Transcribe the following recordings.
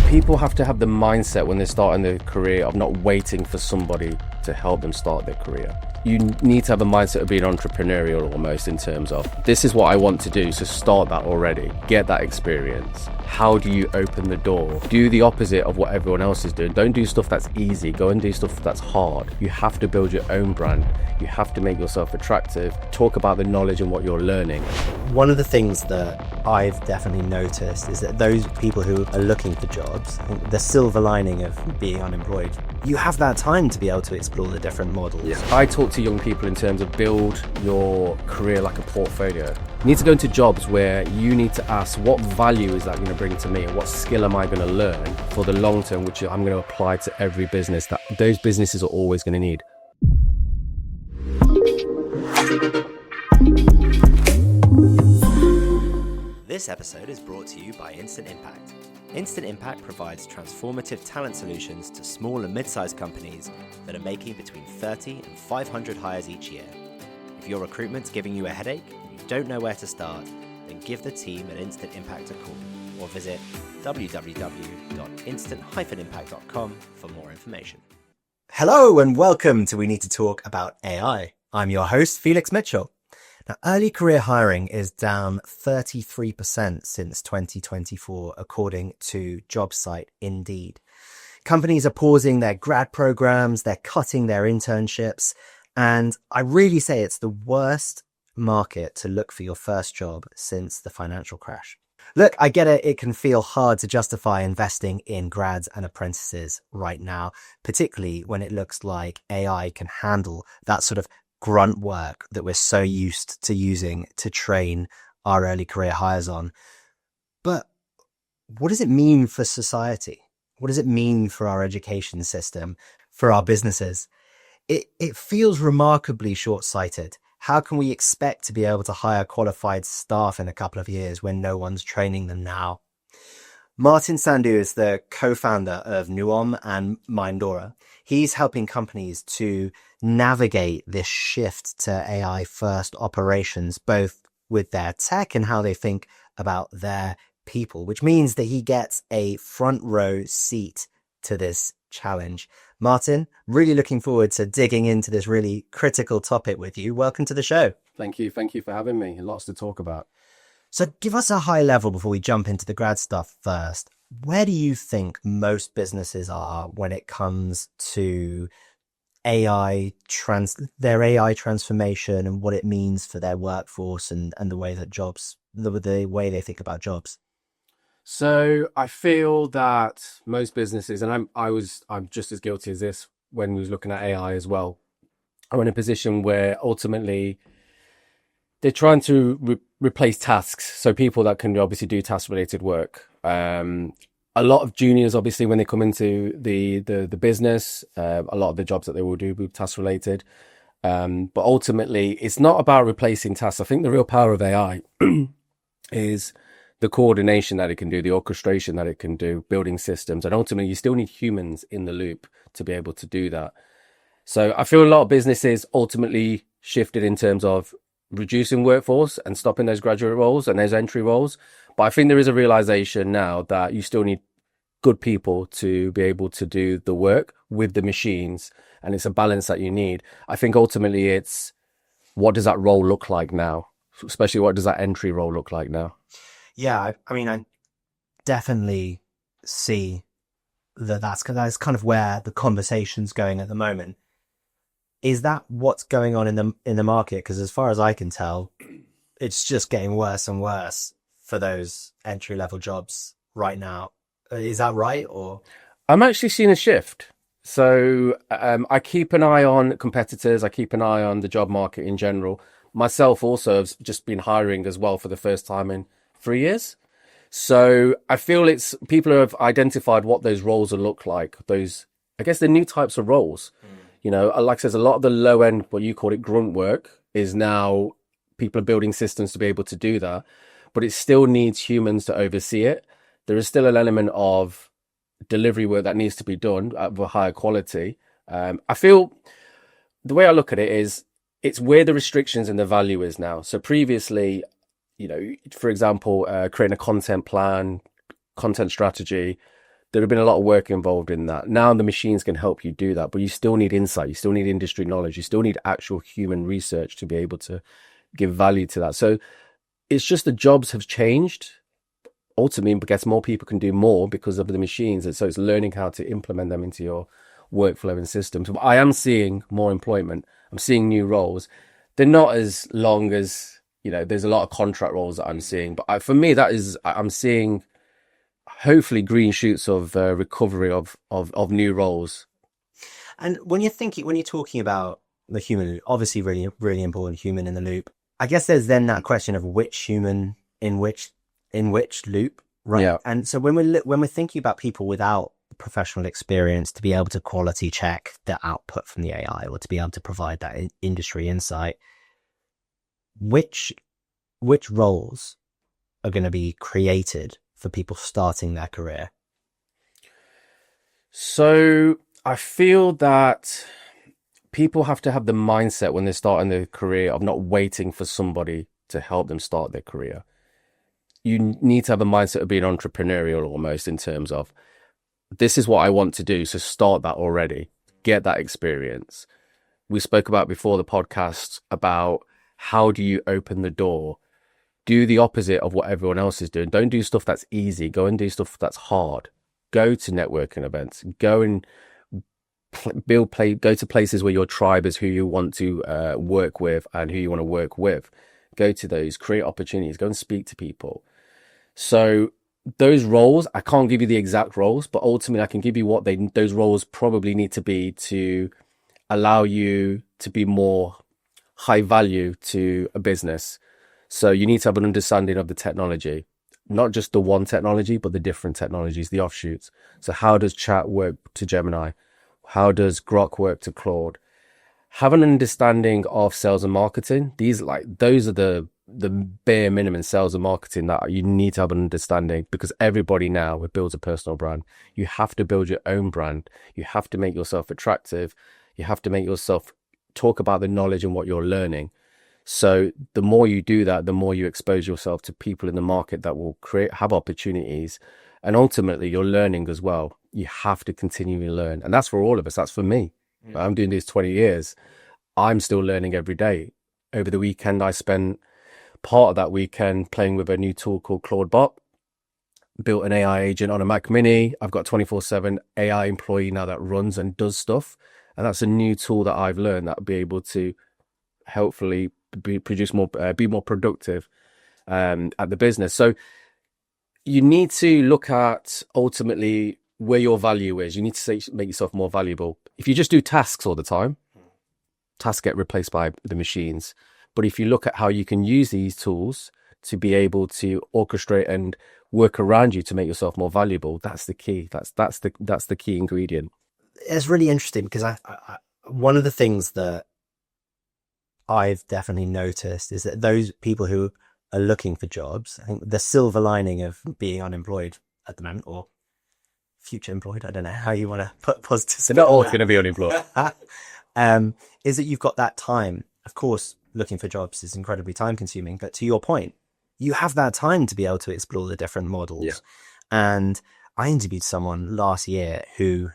People have to have the mindset when they're starting their career of not waiting for somebody to help them start their career. You need to have a mindset of being entrepreneurial almost, in terms of, this is what I want to do, so start that already, get that experience. How do you open the door? Do the opposite of what everyone else is doing. Don't do stuff that's easy, go and do stuff that's hard. You have to build your own brand. You have to make yourself attractive. Talk about the knowledge and what you're learning. One of the things that I've definitely noticed is that those people who are looking for jobs, I think the silver lining of being unemployed, you have that time to be able to explore the different models. Yeah. I talk to young people in terms of build your career like a portfolio. You need to go into jobs where you need to ask, what value is that going to bring to me, and what skill am I going to learn for the long term, which I'm going to apply to every business that those businesses are always going to need. This episode is brought to you by Instant Impact. Instant Impact provides transformative talent solutions to small and mid-sized companies that are making between 30 and 500 hires each year. If your recruitment's giving you a headache and you don't know where to start, then give the team at Instant Impact a call or visit www.instant-impact.com for more information. Hello and welcome to We Need to Talk About AI. I'm your host, Felix Mitchell. Now, early career hiring is down 33% since 2024, according to job site Indeed. Companies are pausing their grad programs, they're cutting their internships, and I really say it's the worst market to look for your first job since the financial crash. Look, I get it. It can feel hard to justify investing in grads and apprentices right now, particularly when it looks like AI can handle that sort of grunt work that we're so used to using to train our early career hires on. But what does it mean for society? What does it mean for our education system, for our businesses? It feels remarkably short-sighted. How can we expect to be able to hire qualified staff in a couple of years when no one's training them now? Martin Sandhu is the co-founder of Nuom Mindora. He's helping companies to navigate this shift to AI first operations, both with their tech and how they think about their people, which means that he gets a front row seat to this challenge. Martin, really looking forward to digging into this really critical topic with you. Welcome to the show. Thank you. Thank you for having me. Lots to talk about. So give us a high level before we jump into the grad stuff first. Where do you think most businesses are when it comes to their AI transformation and what it means for their workforce and the way that the way they think about jobs? So I feel that most businesses, and I'm just as guilty as this when we was looking at AI as well, are in a position where ultimately they're trying to replace tasks. So people that can obviously do task related work. A lot of juniors, obviously, when they come into the business, a lot of the jobs that they will do will be task related. But ultimately, it's not about replacing tasks. I think the real power of AI is the coordination that it can do, the orchestration that it can do, building systems. And ultimately, you still need humans in the loop to be able to do that. So I feel a lot of businesses ultimately shifted in terms of reducing workforce and stopping those graduate roles and those entry roles. But I think there is a realization now that you still need good people to be able to do the work with the machines. And it's a balance that you need. I think ultimately it's, what does that role look like now? Especially what does that entry role look like now? Yeah, I mean, I definitely see that's kind of where the conversation's going at the moment. Is that what's going on in the market? Because as far as I can tell, it's just getting worse and worse for those entry level jobs right now. Is that right? Or I'm actually seeing a shift. So I keep an eye on competitors. I keep an eye on the job market in general. Myself also have just been hiring as well for the first time in 3 years. So I feel it's people who have identified what those roles will look like. Those, I guess, the new types of roles. You know, like I said, a lot of the low end, what you call it, grunt work is now people are building systems to be able to do that, but it still needs humans to oversee it. There is still an element of delivery work that needs to be done at a higher quality. I feel the way I look at it is it's where the restrictions and the value is now. So previously, you know, for example, creating a content plan, content strategy, there have been a lot of work involved in that. Now the machines can help you do that, but you still need insight. You still need industry knowledge. You still need actual human research to be able to give value to that. So it's just the jobs have changed. Ultimately, because more people can do more because of the machines. And so it's learning how to implement them into your workflow and systems. But I am seeing more employment. I'm seeing new roles. They're not as long as, there's a lot of contract roles that I'm seeing. But for me, I'm seeing hopefully green shoots of recovery of new roles. And when you're talking about the human, obviously really, really important human in the loop, I guess there's then that question of which human in which loop, right? Yeah. And so when we're thinking about people without professional experience to be able to quality check the output from the AI or to be able to provide that industry insight, which roles are going to be created for people starting their career? So I feel that people have to have the mindset when they're starting their career of not waiting for somebody to help them start their career. You need to have a mindset of being entrepreneurial almost, in terms of, this is what I want to do. So start that already, get that experience. We spoke about before the podcast about how do you open the door? Do the opposite of what everyone else is doing. Don't do stuff that's easy. Go and do stuff that's hard. Go to networking events. Go and go to places where your tribe is who you want to work with and who you want to work with. Go to those, create opportunities, go and speak to people. So those roles, I can't give you the exact roles, but ultimately I can give you what those roles probably need to be to allow you to be more high value to a business. So you need to have an understanding of the technology, not just the one technology, but the different technologies, the offshoots. So how does chat work to Gemini? How does Grok work to Claude? Have an understanding of sales and marketing. Those are the bare minimum sales and marketing that you need to have an understanding, because everybody now builds a personal brand. You have to build your own brand. You have to make yourself attractive. You have to make yourself talk about the knowledge and what you're learning. So the more you do that, the more you expose yourself to people in the market that will have opportunities. And ultimately you're learning as well. You have to continually learn. And that's for all of us. That's for me. I'm doing this 20 years. I'm still learning every day. Over the weekend, I spent part of that weekend playing with a new tool called Claude Bot. Built an AI agent on a Mac Mini. I've got 24/7 AI employee now that runs and does stuff. And that's a new tool that I've learned that will be able to hopefully produce more, be more productive at the business. So you need to look at ultimately where your value is. You need to make yourself more valuable. If you just do tasks all the time, tasks get replaced by the machines. But if you look at how you can use these tools to be able to orchestrate and work around you to make yourself more valuable, that's the key. That's the key ingredient. It's really interesting because I one of the things that I've definitely noticed is that those people who are looking for jobs, I think the silver lining of being unemployed at the moment, or future employed, I don't know how you want to put positive. They're not all going to be unemployed. Is that you've got that time. Of course, looking for jobs is incredibly time consuming, but to your point, you have that time to be able to explore the different models. Yeah. And I interviewed someone last year who,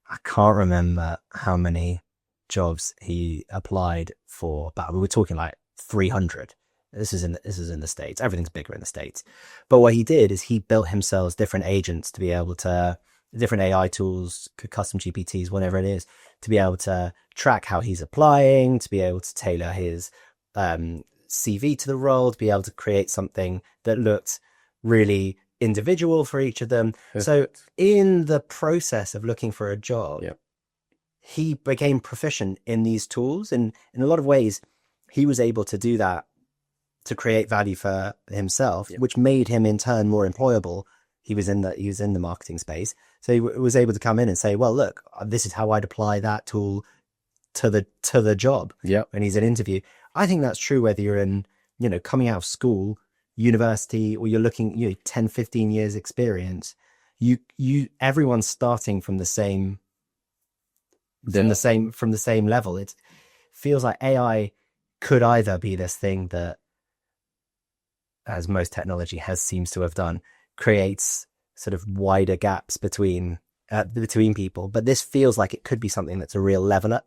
I can't remember how many jobs he applied for, but we were talking like 300. This is in the States. Everything's bigger in the States. But what he did is he built himself different agents to be able to, different AI tools, custom GPTs, whatever it is, to be able to track how he's applying, to be able to tailor his CV to the role, to be able to create something that looked really individual for each of them. So in the process of looking for a job, he became proficient in these tools. And in a lot of ways, he was able to do that to create value for himself, which made him in turn more employable. He was in the marketing space. So he was able to come in and say, well, look, this is how I'd apply that tool to the job. Yeah. When he's in interview. I think that's true whether you're in, coming out of school, university, or you're looking, 10, 15 years experience. Everyone's starting from the same level. It feels like AI could either be this thing that, as most technology seems to have done, creates sort of wider gaps between people, but this feels like it could be something that's a real leveler.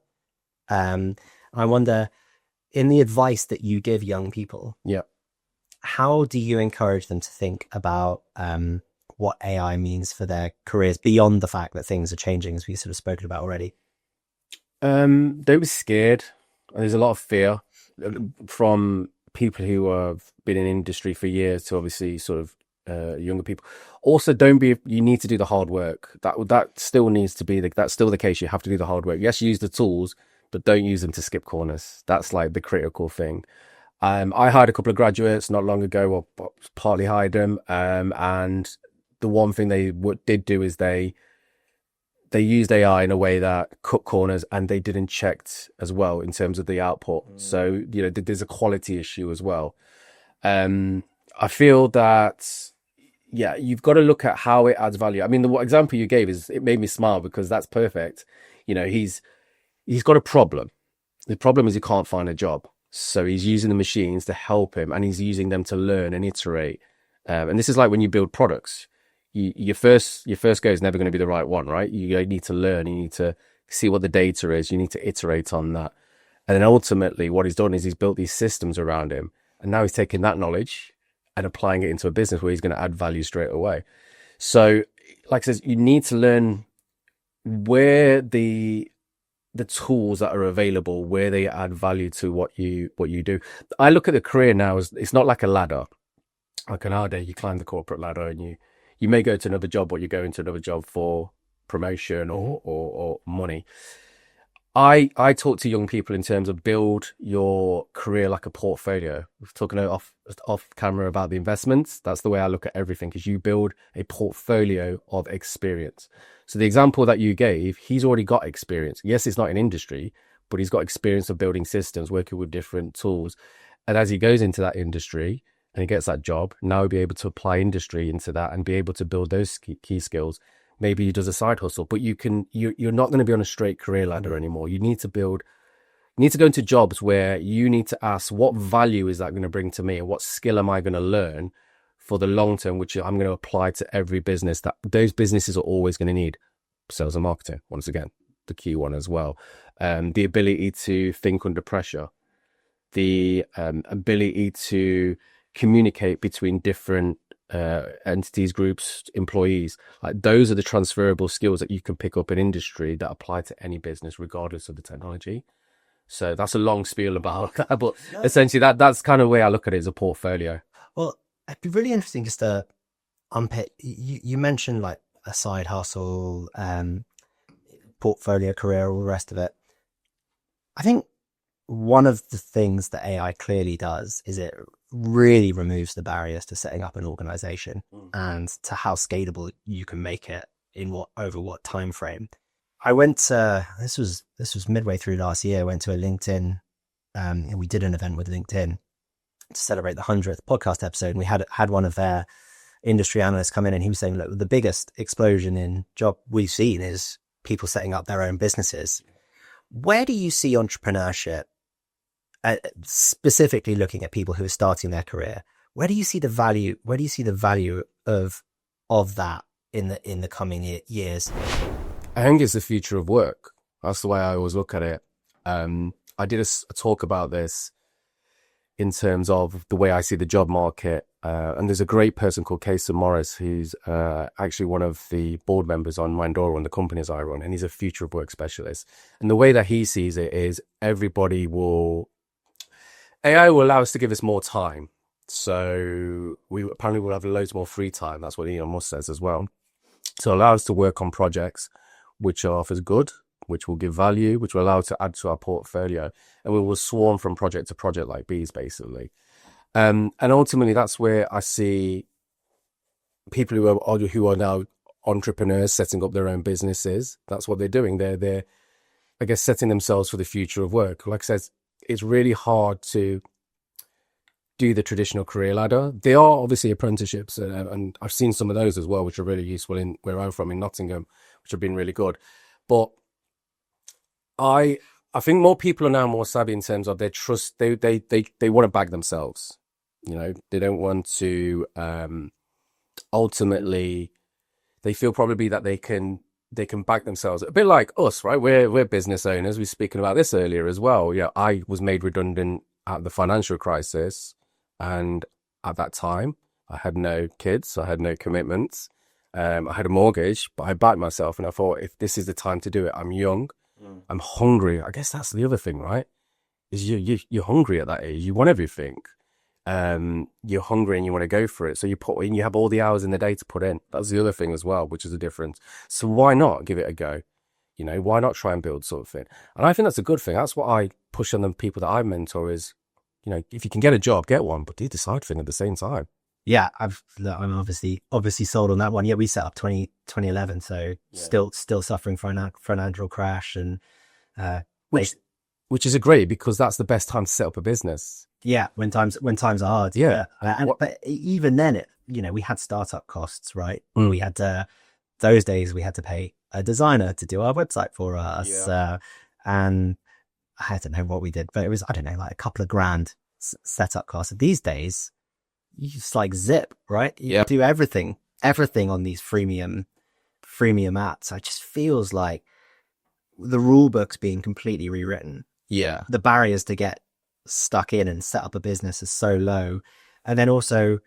I wonder, in the advice that you give young people, Yeah. how do you encourage them to think about what AI means for their careers beyond the fact that things are changing, as we sort of spoken about already? Don't be scared. There's a lot of fear from people who have been in industry for years to obviously sort of younger people. Also, you need to do the hard work. That still needs to be that's still the case. You have to do the hard work. Yes, use the tools, but don't use them to skip corners. That's like the critical thing. I hired a couple of graduates not long ago, or partly hired them. And the one thing they did do is they used AI in a way that cut corners, and they didn't check as well in terms of the output. So, there's a quality issue as well. I feel that, yeah, you've got to look at how it adds value. I mean, the example you gave it made me smile because that's perfect. He's got a problem. The problem is he can't find a job. So he's using the machines to help him, and he's using them to learn and iterate. And this is like when you build products. Your first go is never going to be the right one, right? You need to learn. You need to see what the data is. You need to iterate on that. And then ultimately what he's done is he's built these systems around him. And now he's taking that knowledge and applying it into a business where he's going to add value straight away. So, like I said, you need to learn where the tools that are available, where they add value to what you do. I look at the career now as it's not like a ladder. Like nowadays, you climb the corporate ladder and you may go to another job, but you go into another job for promotion or money. I talk to young people in terms of build your career like a portfolio. We're talking off camera about the investments. That's the way I look at everything, because you build a portfolio of experience. So the example that you gave, he's already got experience. Yes, it's not in industry, but he's got experience of building systems, working with different tools. And as he goes into that industry and he gets that job, now he'll be able to apply industry into that and be able to build those key skills. Maybe he does a side hustle, but you're not going to be on a straight career ladder anymore. You need to go into jobs where you need to ask, what value is that going to bring to me? And what skill am I going to learn for the long term, which I'm going to apply to every business that those businesses are always going to need? Sales and marketing, once again, the key one as well. The ability to think under pressure, the ability to communicate between different entities, groups, employees. Like, those are the transferable skills that you can pick up in industry that apply to any business regardless of the technology. So that's a long spiel about that, but essentially that's kind of the way I look at it, as a portfolio. Well, it'd be really interesting just to unpick. You mentioned like a side hustle, portfolio career, all the rest of it. I think one of the things that AI clearly does is it really removes the barriers to setting up an organization and to how scalable you can make it over what time frame. I went to, this was midway through last year, I went to a LinkedIn, and we did an event with LinkedIn to celebrate the 100th podcast episode. And we had one of their industry analysts come in, and he was saying, look, the biggest explosion in job we've seen is people setting up their own businesses. Where do you see entrepreneurship, specifically looking at people who are starting their career? Where do you see the value? Where do you see the value of that in the coming years? I think it's the future of work. That's the way I always look at it. I did a talk about this in terms of the way I see the job market. And there's a great person called Casey Morris, who's actually one of the board members on Mindora and the companies I run, and he's a future of work specialist. And the way that he sees it is AI will allow us to give us more time. So we apparently will have loads more free time. That's what Elon Musk says as well. So allow us to work on projects which offers good, which will give value, which will allow us to add to our portfolio. And we will swarm from project to project like bees, basically. And ultimately, that's where I see people who are now entrepreneurs setting up their own businesses. That's what they're doing. They're I guess, setting themselves for the future of work. Like I said, it's really hard to do the traditional career ladder. There are obviously apprenticeships, and I've seen some of those as well, which are really useful in where I'm from in Nottingham, which have been really good. But I think more people are now more savvy in terms of their trust. They want to back themselves. They don't want to ultimately they feel probably that they can back themselves, a bit like us, right? We're business owners. We were speaking about this earlier as well. Yeah, I was made redundant at the financial crisis, and at that time I had no kids, I had no commitments, I had a mortgage, but I backed myself, and I thought, if this is the time to do it, I'm young, I'm hungry. I guess that's the other thing, right? Is you're hungry at that age, you want everything. You're hungry and you want to go for it, so you have all the hours in the day to put in. That's the other thing as well, which is a difference. So why not give it a go? Why not try and build something? And I think that's a good thing. That's what I push on the people that I mentor is, if you can get a job, get one, but do the side thing at the same time. Yeah, I'm obviously sold on that one. Yeah, we set up 2011, so still suffering financial crash, and which is a great, because that's the best time to set up a business. Yeah, when times are hard. Yeah, but even then, we had startup costs, right? We had those days we had to pay a designer to do our website for us, and I don't know what we did, but it was, I don't know, like a couple of grand setup costs. These days, you just like zip, right? You do everything on these freemium apps. It just feels like the rule book's being completely rewritten. Yeah, the barriers to get stuck in and set up a business is so low, and then also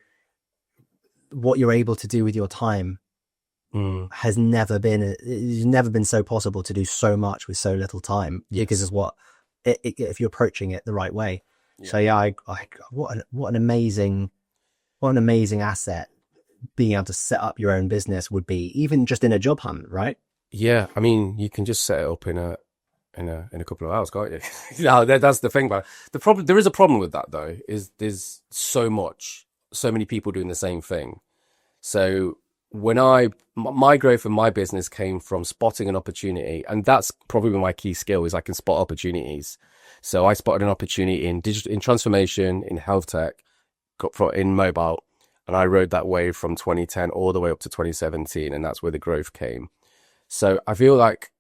what you're able to do with your time has never been so possible to do so much with so little time, because of if you're approaching it the right way. So what an amazing asset being able to set up your own business would be, even just in a job hunt, right? Yeah, I mean, you can just set it up in a couple of hours, can't you? That's the thing. But there is a problem with that, though, is there's so many people doing the same thing. So when my growth in my business came from spotting an opportunity, and that's probably my key skill, is I can spot opportunities. So I spotted an opportunity in transformation, in health tech, in mobile, and I rode that wave from 2010 all the way up to 2017, and that's where the growth came. So I feel like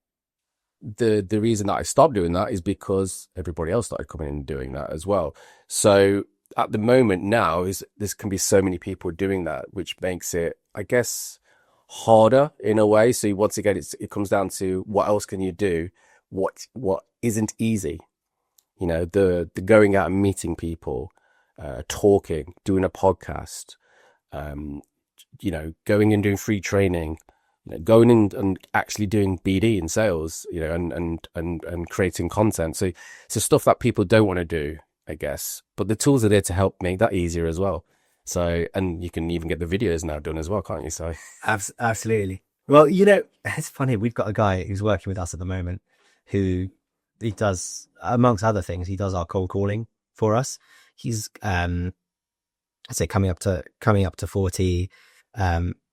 the reason that I stopped doing that is because everybody else started coming in and doing that as well. So at the moment now, there can be so many people doing that, which makes it, I guess, harder in a way. So once again, it comes down to what else can you do? What isn't easy? The going out and meeting people, talking, doing a podcast, going and doing free training, going in and actually doing BD and sales, and creating content. So stuff that people don't want to do, I guess, but the tools are there to help make that easier as well. So, and you can even get the videos now done as well, can't you? So absolutely. Well, it's funny. We've got a guy who's working with us at the moment who he does, amongst other things, he does our cold calling for us. He's, I'd say coming up to 40.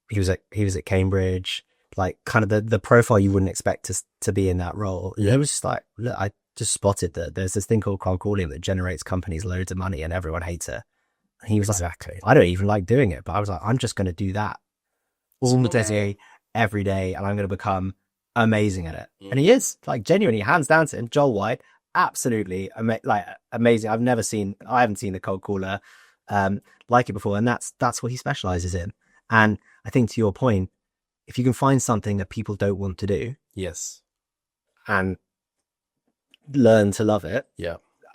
He was at Cambridge, like kind of the profile you wouldn't expect to be in that role. It was just like, look, I just spotted that there's this thing called cold calling that generates companies loads of money and everyone hates it. And he was exactly. Like, I don't even like doing it, but I was like, I'm just going to do that all the day, every day, and I'm going to become amazing at it. And he is, like, genuinely, hands down to him, Joel White, absolutely amazing. I haven't seen the cold caller like it before, and that's what he specializes in. And I think, to your point, if you can find something that people don't want to do, yes, and learn to love it,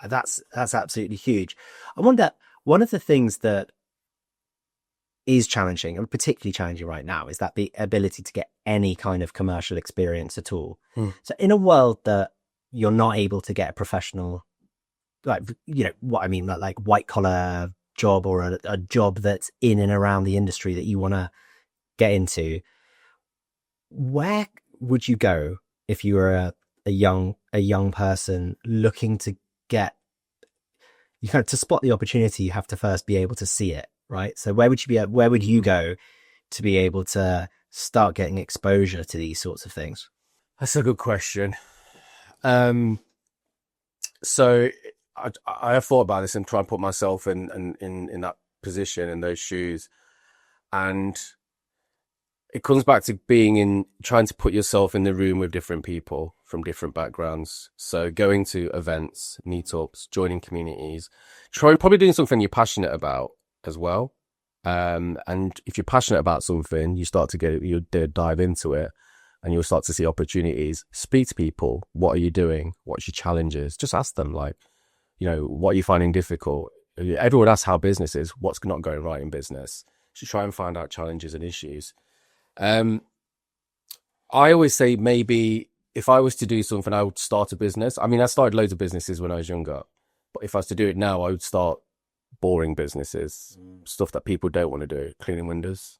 that's absolutely huge. I wonder, one of the things that is challenging, and particularly challenging right now, is that the ability to get any kind of commercial experience at all. So in a world that you're not able to get a professional, like, what I mean, like white collar job, or a job that's in and around the industry that you want to get into, where would you go if you were a young person looking to get, to spot the opportunity? You have to first be able to see it, right? So where would you go to be able to start getting exposure to these sorts of things? That's a good question. So I have thought about this and try and put myself in that position, in those shoes, and it comes back to trying to put yourself in the room with different people from different backgrounds. So going to events, meetups, joining communities, probably doing something you're passionate about as well. And if you're passionate about something, you start to you dive into it, and you'll start to see opportunities. Speak to people. What are you doing? What's your challenges? Just ask them, like, what are you finding difficult? Everyone asks how business is. What's not going right in business? So try and find out challenges and issues. I always say, maybe if I was to do something, I would start a business. I mean, I started loads of businesses when I was younger, but if I was to do it now, I would start boring businesses, stuff that people don't want to do, cleaning windows,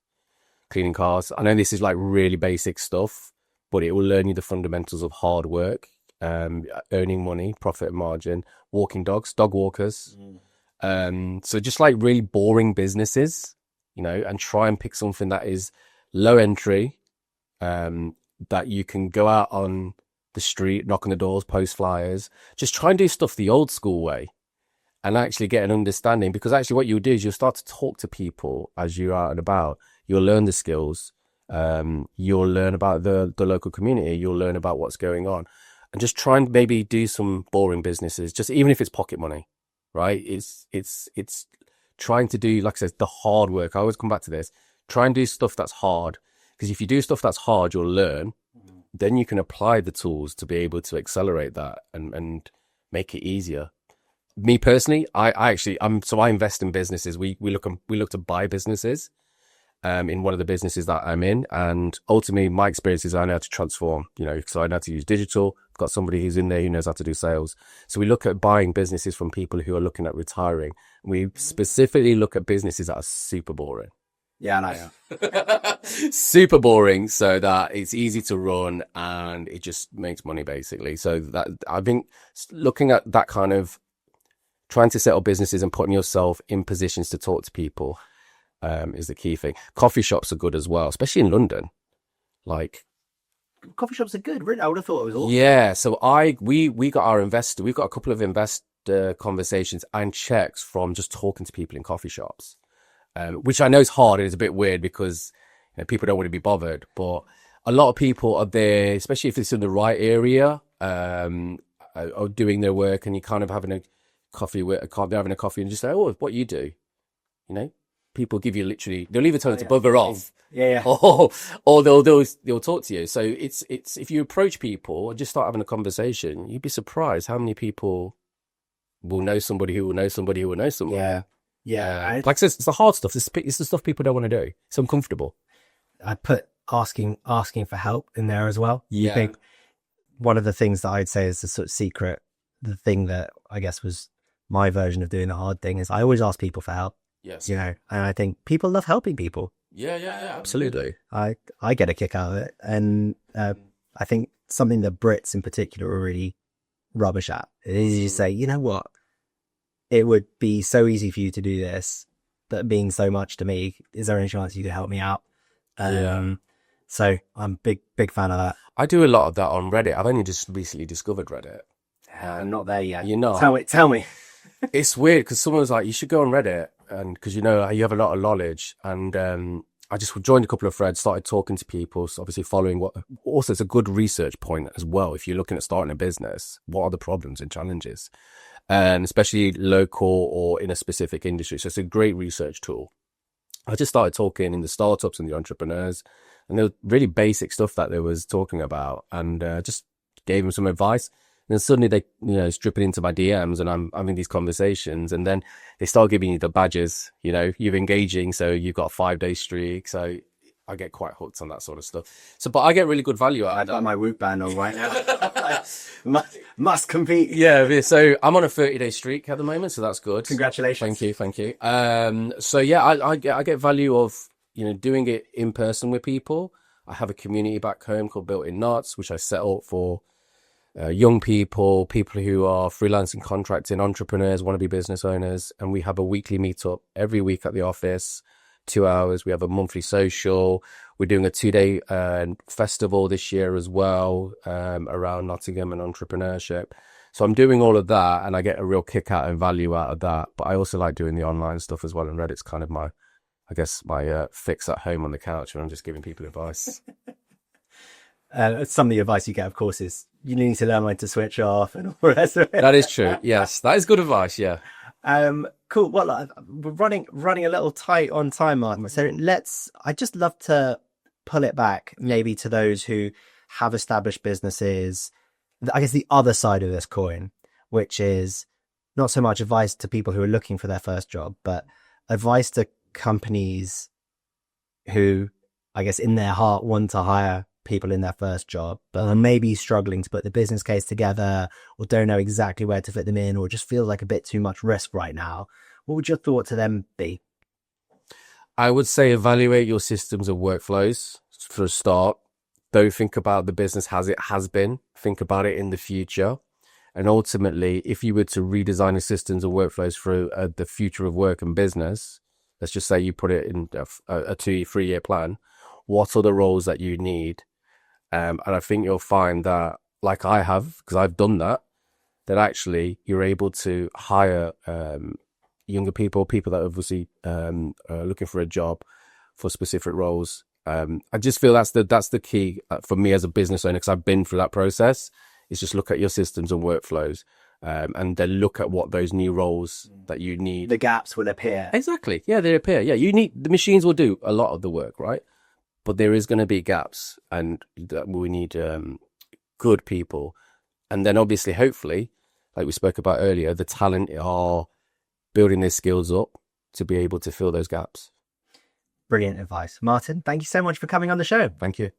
cleaning cars. I know this is like really basic stuff, but it will learn you the fundamentals of hard work, earning money, profit margin, walking dogs, dog walkers. So just like really boring businesses, and try and pick something that is low entry, that you can go out on the street, knock on the doors, post flyers. Just try and do stuff the old school way, and actually get an understanding, because actually what you'll do is you'll start to talk to people as you're out and about. You'll learn the skills. You'll learn about the local community. You'll learn about what's going on, and just try and maybe do some boring businesses, just even if it's pocket money, right? It's trying to do, like I said, the hard work. I always come back to this. Try and do stuff that's hard, because if you do stuff that's hard, you'll learn. Then you can apply the tools to be able to accelerate that and make it easier. Me personally, I invest in businesses. We look to buy businesses in one of the businesses that I'm in, and ultimately my experience is I know how to transform, so I know how to use digital. I've got somebody who's in there who knows how to do sales. So we look at buying businesses from people who are looking at retiring. We specifically look at businesses that are super boring. Yeah, I know. Super boring, so that it's easy to run and it just makes money, basically. So that, I think, looking at that kind of trying to set up businesses and putting yourself in positions to talk to people is the key thing. Coffee shops are good as well, especially in London. Like, coffee shops are good. Really, I would have thought it was awesome. Yeah, so we got our investor. We've got a couple of investor conversations and checks from just talking to people in coffee shops, which I know is hard and it's a bit weird because people don't want to be bothered. But a lot of people are there, especially if it's in the right area, are doing their work, and you're kind of having a coffee and just say, "Oh, what you do?" People give you they'll either tell you to bugger off, or they'll talk to you. So it's if you approach people and just start having a conversation, you'd be surprised how many people will know somebody who will know somebody who will know someone. Yeah. Like I said, it's the hard stuff. It's the stuff people don't want to do. It's uncomfortable. I put asking for help in there as well. Yeah. I think one of the things that I'd say is the sort of secret, the thing that I guess was my version of doing the hard thing, is I always ask people for help. Yes. And I think people love helping people. Yeah, absolutely. I get a kick out of it. And I think something that Brits in particular are really rubbish at is you say, you know what? It would be so easy for you to do this, that being so much to me, is there any chance you could help me out? So I'm big fan of that. I do a lot of that on Reddit. I've only just recently discovered Reddit. I'm not there yet. You're not? Tell me. It's weird because someone was like, you should go on Reddit, and because you have a lot of knowledge. And I just joined a couple of threads, started talking to people, so obviously following what. Also, it's a good research point as well. If you're looking at starting a business, what are the problems and challenges, and especially local or in a specific industry. So it's a great research tool. I just started talking in the startups and the entrepreneurs, and there was really basic stuff that they was talking about, and just gave them some advice. And then suddenly they, it's dripping into my DMs, and I'm having these conversations, and then they start giving you the badges. You're engaging, so you've got a 5-day streak. So I get quite hooked on that sort of stuff. So, but I get really good value out of that. I've got my Whoop band on right now. must compete. Yeah. So I'm on a 30-day streak at the moment, so that's good. Congratulations. Thank you. So yeah, I get value of doing it in person with people. I have a community back home called Built in Knots, which I set up for young people who are freelancing, contracting, entrepreneurs, wannabe business owners, and we have a weekly meetup every week at the office. 2 hours. We have a monthly social. We're doing a 2-day festival this year as well, around Nottingham and entrepreneurship. So I'm doing all of that, and I get a real kick out and value out of that. But I also like doing the online stuff as well, and Reddit's kind of my fix at home on the couch when I'm just giving people advice. Some of the advice you get, of course, is you need to learn when to switch off and all the rest of it. That is true. Yes, that is good advice. Yeah. Cool. Well, we're running a little tight on time, Martin. So I'd just love to pull it back maybe to those who have established businesses. I guess the other side of this coin, which is not so much advice to people who are looking for their first job, but advice to companies who, I guess, in their heart want to hire people in their first job, but are maybe struggling to put the business case together or don't know exactly where to fit them in, or just feel like a bit too much risk right now. What would your thought to them be? I would say evaluate your systems and workflows for a start. Don't think about the business as it has been. Think about it in the future. And ultimately, if you were to redesign the systems and workflows for the future of work and business, let's just say you put it in a 2-3 year plan, what are the roles that you need? And I think you'll find that, like I have, because I've done that actually you're able to hire younger people that obviously are looking for a job for specific roles. I just feel that's the key for me as a business owner, because I've been through that process. Is just look at your systems and workflows, and then look at what those new roles that you need. The gaps will appear. Exactly. Yeah, they appear. Yeah, the machines will do a lot of the work, right? But there is going to be gaps, and we need good people. And then obviously, hopefully, like we spoke about earlier, the talent are building their skills up to be able to fill those gaps. Brilliant advice. Martin, thank you so much for coming on the show. Thank you.